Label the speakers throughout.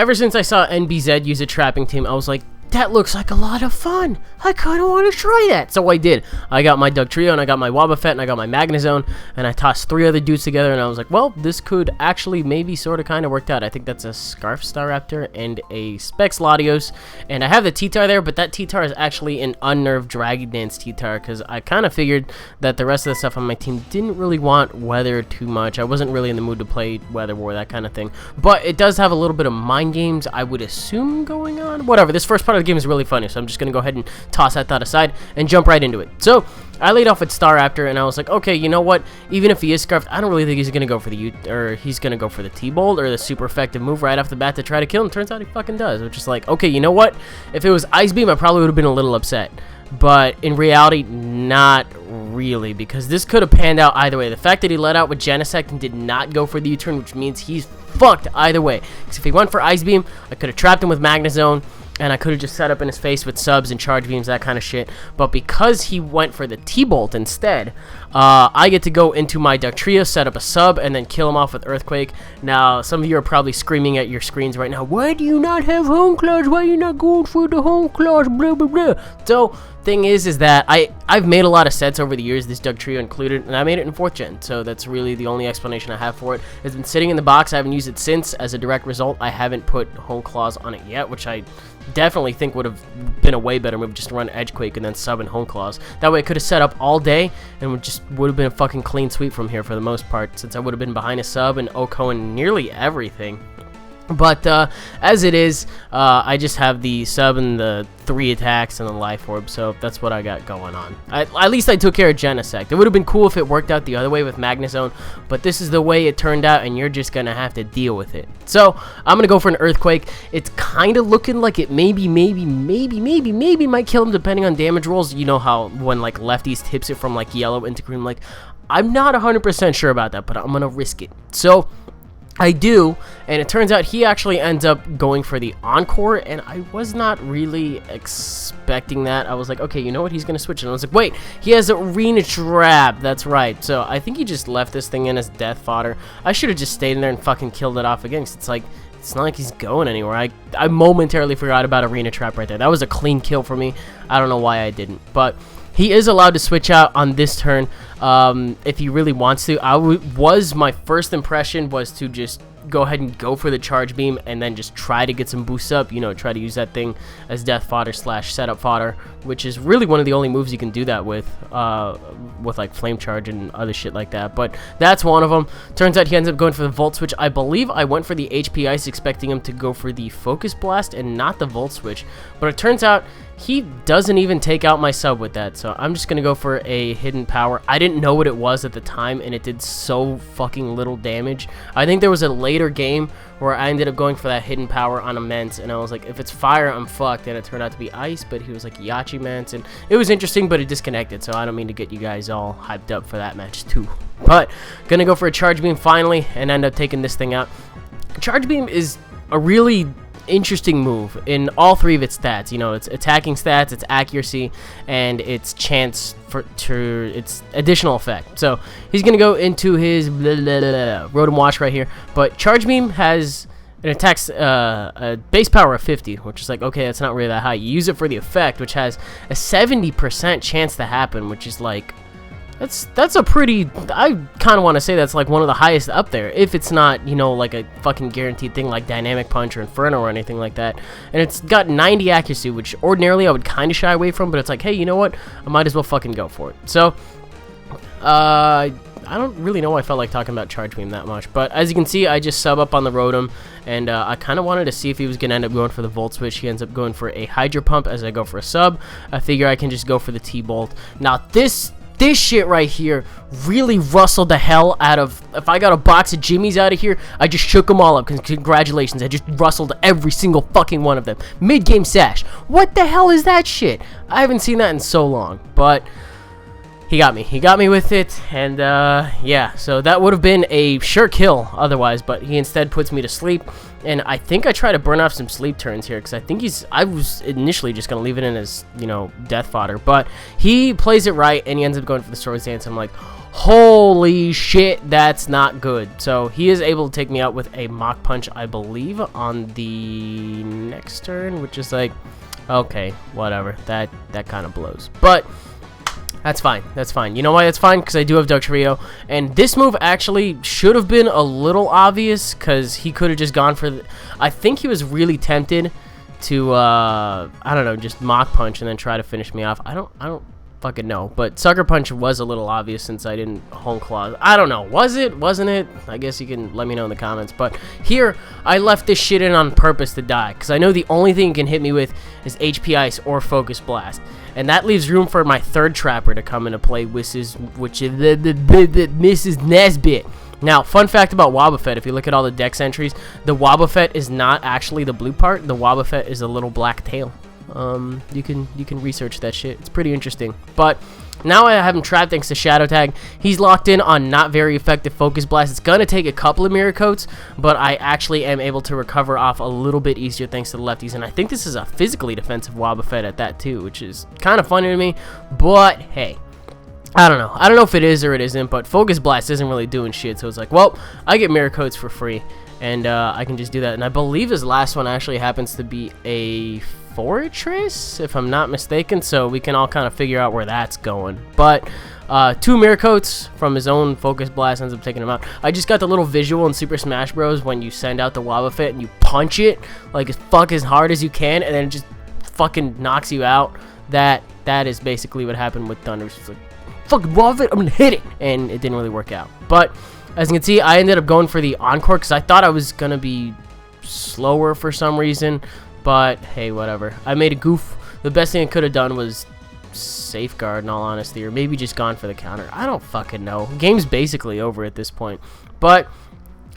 Speaker 1: ever since I saw NBZ use a trapping team, I was like, that looks like a lot of fun. I kind of want to try that. So I did. I got my Dugtrio, and I got my Wobbuffet, and I got my Magnezone, and I tossed 3 other dudes together, and I was like, well, this could actually maybe sort of kind of worked out. I think that's a Scarf Staraptor and a Specs Latios, and I have the T-Tar there, but that T-Tar is actually an unnerved Dragon Dance T-Tar, because I kind of figured that the rest of the stuff on my team didn't really want Weather too much. I wasn't really in the mood to play Weather War, that kind of thing, but it does have a little bit of mind games, I would assume, going on. Whatever, this first part of the game is really funny, so I'm just gonna go ahead and toss that thought aside and jump right into it. So I laid off with Staraptor, and I was like, okay, you know what? Even if he is Scarfed, I don't really think he's gonna go for the T-Bolt or the super effective move right off the bat to try to kill him. Turns out he fucking does, which is like, okay, you know what? If it was Ice Beam, I probably would have been a little upset, but in reality, not really, because this could have panned out either way. The fact that he let out with Genesect and did not go for the U-turn, which means he's fucked either way. Because if he went for Ice Beam, I could have trapped him with Magnezone, and I could have just set up in his face with subs and charge beams, that kind of shit. But because he went for the T-Bolt instead, I get to go into my Dugtrio, set up a sub, and then kill him off with Earthquake. Now, some of you are probably screaming at your screens right now, why do you not have Home Claws? Why are you not going for the Home Claws? Blah, blah, blah. So, thing is that I've made a lot of sets over the years, this Dugtrio included, and I made it in 4th gen, so that's really the only explanation I have for it. It's been sitting in the box, I haven't used it since. As a direct result, I haven't put Home Claws on it yet, which I definitely think would have been a way better move, just to run Edgequake and then sub in Home Claws. That way I could have set up all day, and would have been a fucking clean sweep from here for the most part, since I would have been behind a sub and OHKO and nearly everything. But as it is, I just have the sub and the 3 attacks and the Life Orb, so that's what I got going on. At least I took care of Genesect. It would have been cool if it worked out the other way with Magnezone, but this is the way it turned out, and you're just going to have to deal with it. So, I'm going to go for an Earthquake. It's kind of looking like it maybe might kill him depending on damage rolls. You know how when like lefties tips it from like yellow into green, like, I'm not 100% sure about that, but I'm going to risk it. So, I do, and it turns out he actually ends up going for the Encore, and I was not really expecting that. I was like, okay, you know what, he's going to switch, and I was like, wait, he has Arena Trap, that's right. So I think he just left this thing in as death fodder. I should have just stayed in there and fucking killed it off again, 'cause it's like, it's not like he's going anywhere. I momentarily forgot about Arena Trap right there. That was a clean kill for me. I don't know why I didn't, but he is allowed to switch out on this turn if he really wants to. My first impression was to just go ahead and go for the charge beam and then just try to get some boosts up, you know, try to use that thing as death fodder / setup fodder, which is really one of the only moves you can do that with like flame charge and other shit like that. But that's one of them. Turns out he ends up going for the Volt Switch. I believe I went for the HP Ice expecting him to go for the Focus Blast and not the Volt Switch, but it turns out he doesn't even take out my sub with that, so I'm just gonna go for a Hidden Power. I didn't know what it was at the time, and it did so fucking little damage. I think there was a later game where I ended up going for that Hidden Power on Immense, and I was like, if it's fire, I'm fucked, and it turned out to be ice, but he was like Yachi-Mance, and it was interesting, but it disconnected, so I don't mean to get you guys all hyped up for that match too. But, gonna go for a Charge Beam finally, and end up taking this thing out. Charge Beam is a really interesting move in all 3 of its stats. You know, its attacking stats, its accuracy, and its chance to its additional effect. So he's gonna go into his Rotom Wash right here, but Charge Beam has an attacks a base power of 50, which is like, okay, that's not really that high. You use it for the effect, which has a 70% chance to happen, which is like, that's a pretty, I kind of want to say that's like one of the highest up there, if it's not, you know, like a fucking guaranteed thing like Dynamic Punch or Inferno or anything like that. And it's got 90 accuracy, which ordinarily I would kind of shy away from, but it's like, hey, you know what, I might as well fucking go for it. So, I don't really know why I felt like talking about Charge Beam that much, but as you can see, I just sub up on the Rotom, and I kind of wanted to see if he was going to end up going for the Volt Switch. He ends up going for a Hydro Pump as I go for a sub. I figure I can just go for the T-Bolt. Now, this shit right here really rustled the hell out of, if I got a box of Jimmies out of here, I just shook them all up, because congratulations, I just rustled every single fucking one of them. Mid-game sash. What the hell is that shit? I haven't seen that in so long, but he got me with it, and yeah, so that would have been a sure kill otherwise, but he instead puts me to sleep, and I think I try to burn off some sleep turns here, because I think I was initially just going to leave it in as, you know, death fodder, but he plays it right, and he ends up going for the Swords Dance. I'm like, Holy shit, that's not good. So he is able to take me out with a Mach Punch, I believe, on the next turn, which is like, okay, whatever. That kind of blows. But that's fine. That's fine. You know why that's fine? Because I do have Dugtrio. And this move actually should have been a little obvious, because he could have just gone for the... I think he was really tempted to, I don't know, just Mach Punch and then try to finish me off. I don't fucking know. But Sucker Punch was a little obvious since I didn't Hone Claw. I don't know. Was it? Wasn't it? I guess you can let me know in the comments. But here, I left this shit in on purpose to die, because I know the only thing he can hit me with is HP Ice or Focus Blast. And that leaves room for my third Trapper to come into play, which is Mrs. Nesbit. Now, fun fact about Wobbuffet, if you look at all the Dex entries, the Wobbuffet is not actually the blue part. The Wobbuffet is a little black tail. You can research that shit. It's pretty interesting. But now I have him trapped thanks to Shadow Tag. He's locked in on not very effective Focus Blast. It's going to take a couple of Mirror Coats, but I actually am able to recover off a little bit easier thanks to the lefties. And I think this is a physically defensive Wobbuffet at that too, which is kind of funny to me. But hey, I don't know. I don't know if it is or it isn't, but Focus Blast isn't really doing shit. So it's like, well, I get Mirror Coats for free, and I can just do that. And I believe his last one actually happens to be a Fortress, if I'm not mistaken, so we can all kind of figure out where that's going. But 2 Mirror Coats from his own Focus Blast ends up taking him out. I just got the little visual in Super Smash Bros. When you send out the Wobbuffet and you punch it like as hard as you can, and then it just fucking knocks you out. That is basically what happened with Thunder. It's like, fucking Wobbuffet, I'm gonna hit it, and it didn't really work out. But as you can see, I ended up going for the Encore because I thought I was gonna be slower for some reason. But hey, whatever. I made a goof. The best thing I could have done was Safeguard, in all honesty, or maybe just gone for the counter. I don't fucking know. Game's basically over at this point. But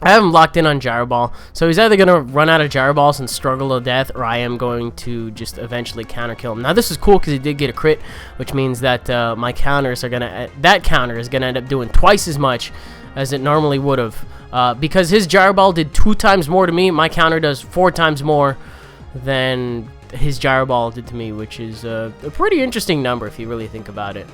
Speaker 1: I have him locked in on Gyro Ball, so he's either going to run out of Gyro Balls and struggle to death, or I am going to just eventually counter kill him. Now this is cool because he did get a crit, which means that my counters are going to... that counter is going to end up doing twice as much as it normally would have. Because his Gyro Ball did 2 times more to me, my counter does 4 times more than his Gyro Ball did to me, which is a pretty interesting number if you really think about it.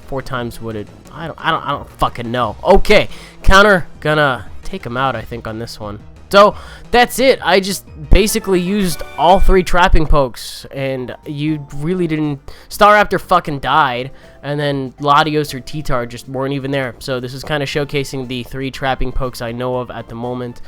Speaker 1: 4 times what it... I don't fucking know. Okay, counter gonna take him out, I think, on this one. So that's it. I just basically used all 3 trapping pokes, and you really didn't... Staraptor fucking died, and then Latios or T-Tar just weren't even there. So this is kind of showcasing the 3 trapping pokes I know of at the moment.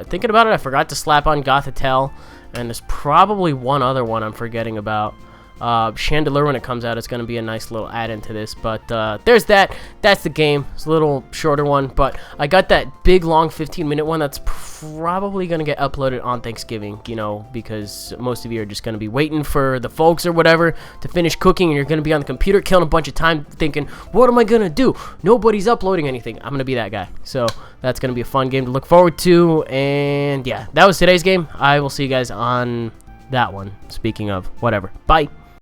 Speaker 1: Thinking about it, I forgot to slap on Gothitelle, and there's probably one other one I'm forgetting about. Chandelure, when it comes out, it's going to be a nice little add-in to this. But there's that. That's the game. It's a little shorter one, but I got that big, long 15-minute one that's probably going to get uploaded on Thanksgiving, you know, because most of you are just going to be waiting for the folks or whatever to finish cooking, and you're going to be on the computer killing a bunch of time thinking, what am I going to do? Nobody's uploading anything. I'm going to be that guy. So that's going to be a fun game to look forward to. And yeah, that was today's game. I will see you guys on that one. Speaking of, whatever. Bye.